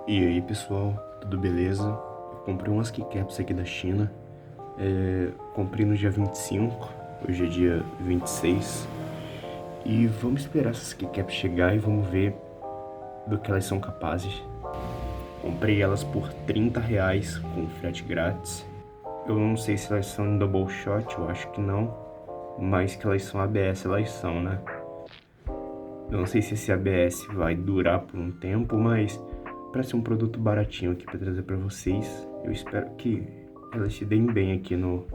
E aí pessoal, tudo beleza? Eu comprei umas keycaps aqui da China. Comprei no dia 25, hoje é dia 26. E vamos esperar essas keycaps chegar e vamos ver do que elas são capazes. Comprei elas por R$ 30 com frete grátis. Eu não sei se elas são em double shot, eu acho que não. Mas que elas são ABS, elas são, né? Eu não sei se esse ABS vai durar por um tempo, mas para ser um produto baratinho aqui para trazer para vocês, eu espero que elas se deem bem aqui no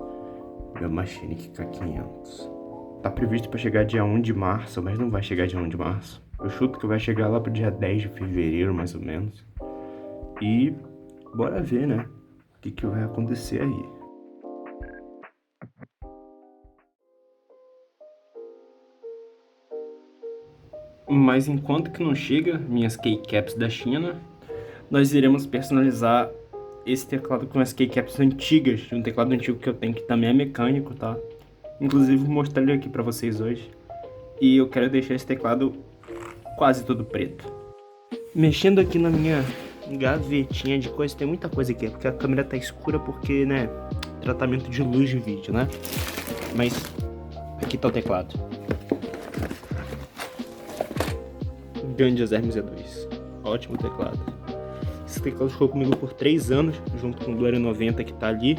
meu Machinic K500. Tá previsto para chegar dia 1 de março, mas não vai chegar dia 1 de março. Eu chuto que vai chegar lá pro dia 10 de fevereiro, mais ou menos. E bora ver, né? O que vai acontecer aí. Mas enquanto que não chega minhas keycaps da China, nós iremos personalizar esse teclado com as keycaps antigas, de um teclado antigo que eu tenho, que também é mecânico, tá? Inclusive vou mostrar ele aqui pra vocês hoje. E eu quero deixar esse teclado quase todo preto. Mexendo aqui na minha gavetinha de coisas, tem muita coisa aqui, porque a câmera tá escura porque, né, tratamento de luz de vídeo, né? Mas aqui tá o teclado. Gandias Hermes E2. Ótimo teclado. Esse teclado ficou comigo por 3 anos, junto com o Duero 90 que tá ali.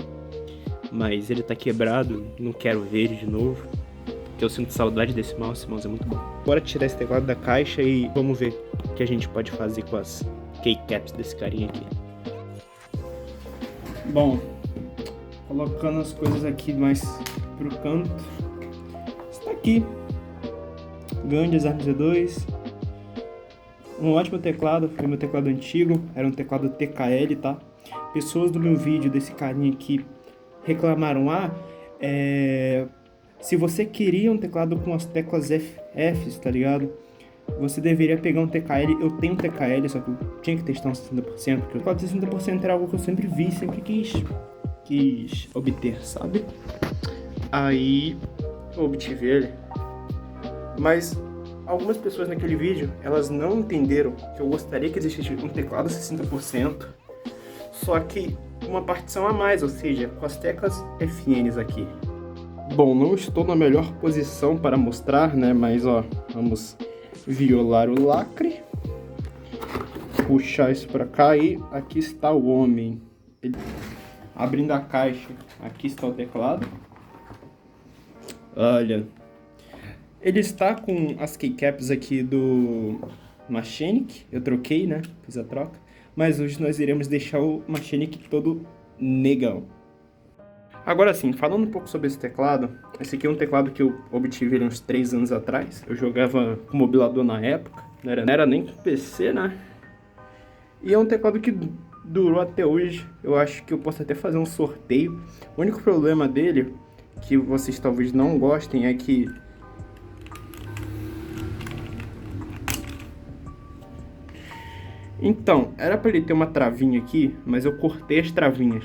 Mas ele tá quebrado, não quero ver ele de novo. Porque eu sinto saudade desse mouse, esse mouse é muito bom. Bora tirar esse teclado da caixa e vamos ver o que a gente pode fazer com as keycaps desse carinha aqui. Bom, colocando as coisas aqui mais pro canto. Está aqui. Gandias Hermes E2. Um ótimo teclado, foi meu teclado antigo, era um teclado TKL, tá? Pessoas do meu vídeo desse carinha aqui reclamaram, se você queria um teclado com as teclas Fs, tá ligado? Você deveria pegar um TKL, eu tenho um TKL, só que eu tinha que testar um 60%, porque o teclado de 60% era algo que eu sempre vi, sempre quis obter, sabe? Aí eu obtive ele, mas algumas pessoas naquele vídeo, elas não entenderam que eu gostaria que existisse um teclado 60%, só que uma partição a mais, ou seja, com as teclas FNs aqui. Bom, não estou na melhor posição para mostrar, né, mas ó, vamos violar o lacre, puxar isso para cá e aqui está o homem. Abrindo a caixa, aqui está o teclado. Olha, ele está com as keycaps aqui do Machinic, eu troquei, né? Fiz a troca. Mas hoje nós iremos deixar o Machinic todo negão. Agora sim, falando um pouco sobre esse teclado, esse aqui é um teclado que eu obtive uns 3 anos atrás. Eu jogava com mobilador na época, não era nem com PC, né? E é um teclado que durou até hoje. Eu acho que eu posso até fazer um sorteio. O único problema dele, que vocês talvez não gostem, é que então, era para ele ter uma travinha aqui, mas eu cortei as travinhas.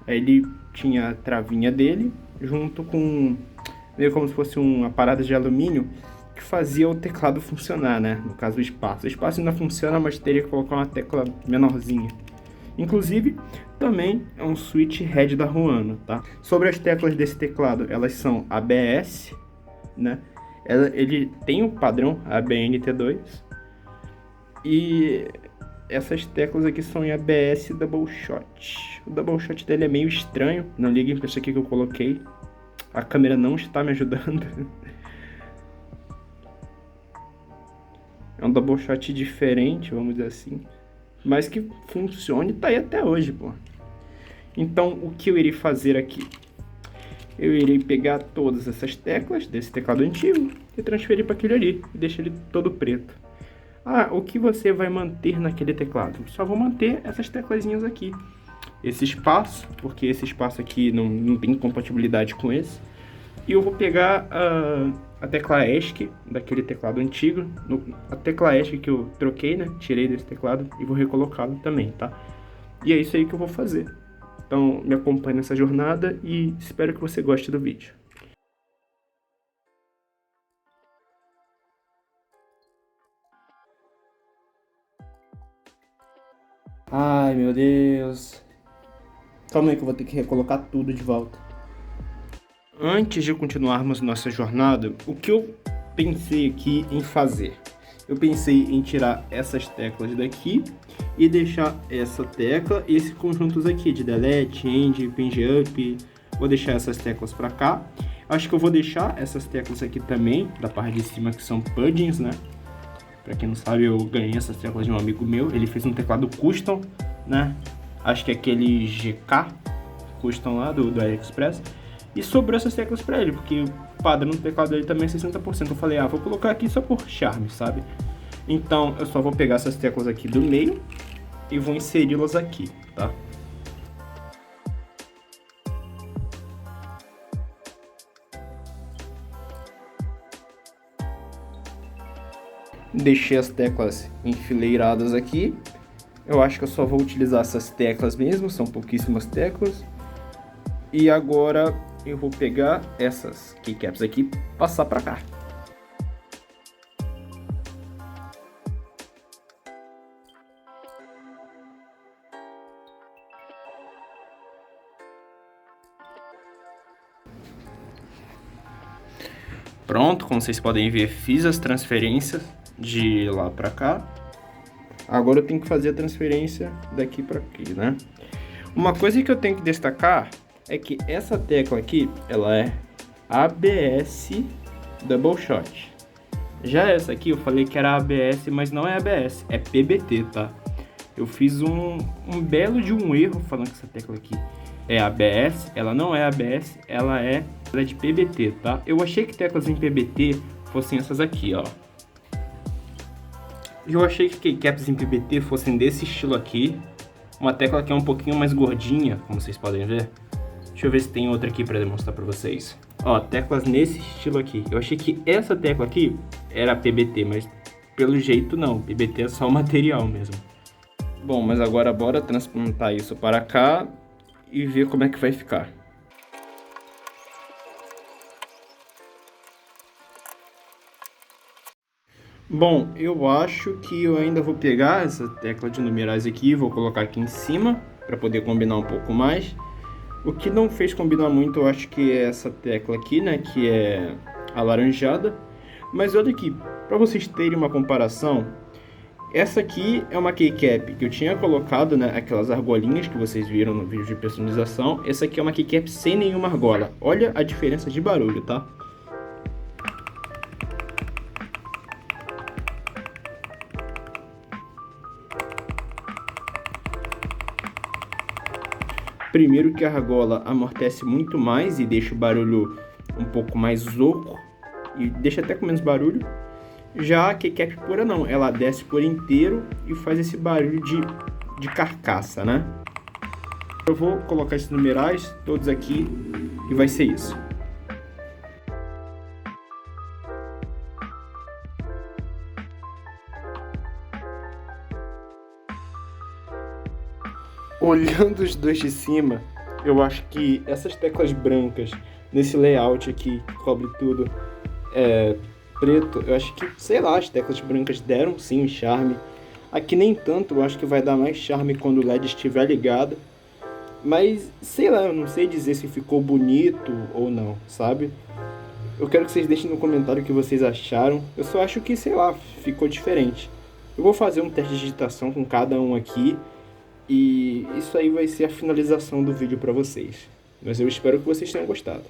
Aí ele tinha a travinha dele, junto com meio como se fosse uma parada de alumínio que fazia o teclado funcionar, né? No caso, o espaço. O espaço ainda funciona, mas teria que colocar uma tecla menorzinha. Inclusive, também é um switch head da Ruano, tá? Sobre as teclas desse teclado, elas são ABS, né? Ele tem o padrão ABNT2 e essas teclas aqui são em ABS Double Shot. O Double Shot dele é meio estranho, não liguem para isso aqui que eu coloquei. A câmera não está me ajudando. É um Double Shot diferente, vamos dizer assim. Mas que funcione e tá aí até hoje, pô. Então, o que eu irei fazer aqui? Eu irei pegar todas essas teclas desse teclado antigo e transferir para aquele ali. E deixar ele todo preto. Ah, o que você vai manter naquele teclado? Só vou manter essas teclazinhas aqui. Esse espaço, porque esse espaço aqui não tem compatibilidade com esse. E eu vou pegar a tecla ESC daquele teclado antigo, a tecla ESC que eu troquei, né? Tirei desse teclado e vou recolocá-lo também, tá? E é isso aí que eu vou fazer. Então me acompanhe nessa jornada e espero que você goste do vídeo. Ai, meu Deus. Calma aí que eu vou ter que recolocar tudo de volta. Antes de continuarmos nossa jornada, o que eu pensei aqui em fazer? Eu pensei em tirar essas teclas daqui e deixar essa tecla e esses conjuntos aqui de delete, end, ping up. Vou deixar essas teclas para cá. Acho que eu vou deixar essas teclas aqui também, da parte de cima, que são plugins, né? Para quem não sabe, eu ganhei essas teclas de um amigo meu. Ele fez um teclado custom, né? Acho que é aquele GK custom lá do AliExpress. E sobrou essas teclas para ele, porque o padrão do teclado dele também é 60%. Eu falei, vou colocar aqui só por charme, sabe? Então, eu só vou pegar essas teclas aqui do meio e vou inseri-las aqui, tá? Deixei as teclas enfileiradas aqui. Eu acho que eu só vou utilizar essas teclas mesmo, são pouquíssimas teclas. E agora eu vou pegar essas keycaps aqui e passar para cá. Pronto, como vocês podem ver, fiz as transferências de lá para cá. Agora eu tenho que fazer a transferência daqui para aqui, né? Uma coisa que eu tenho que destacar é que essa tecla aqui, ela é ABS Double Shot. Já essa aqui eu falei que era ABS, mas não é ABS, é PBT, tá? Eu fiz um belo de um erro falando que essa tecla aqui é ABS, ela não é ABS, ela é de PBT, tá? Eu achei que teclas em PBT fossem essas aqui, ó. Eu achei que keycaps em PBT fossem desse estilo aqui. Uma tecla que é um pouquinho mais gordinha, como vocês podem ver. Deixa eu ver se tem outra aqui para demonstrar para vocês. Ó, teclas nesse estilo aqui. Eu achei que essa tecla aqui era PBT, mas pelo jeito não. PBT é só o material mesmo. Bom, mas agora bora transplantar isso para cá e ver como é que vai ficar. Bom, eu acho que eu ainda vou pegar essa tecla de numerais aqui, vou colocar aqui em cima para poder combinar um pouco mais. O que não fez combinar muito, eu acho que é essa tecla aqui, né, que é alaranjada. Mas olha aqui, para vocês terem uma comparação, essa aqui é uma keycap que eu tinha colocado, né, aquelas argolinhas que vocês viram no vídeo de personalização. Essa aqui é uma keycap sem nenhuma argola. Olha a diferença de barulho, tá? Primeiro que a argola amortece muito mais e deixa o barulho um pouco mais oco e deixa até com menos barulho. Já a keycap pura não, ela desce por inteiro e faz esse barulho de carcaça, né? Eu vou colocar esses numerais todos aqui e vai ser isso. Olhando os dois de cima, eu acho que essas teclas brancas, nesse layout aqui, que cobre tudo, preto, eu acho que, sei lá, as teclas brancas deram sim um charme. Aqui nem tanto, eu acho que vai dar mais charme quando o LED estiver ligado. Mas, sei lá, eu não sei dizer se ficou bonito ou não, sabe? Eu quero que vocês deixem no comentário o que vocês acharam. Eu só acho que, sei lá, ficou diferente. Eu vou fazer um teste de digitação com cada um aqui. E isso aí vai ser a finalização do vídeo para vocês. Mas eu espero que vocês tenham gostado.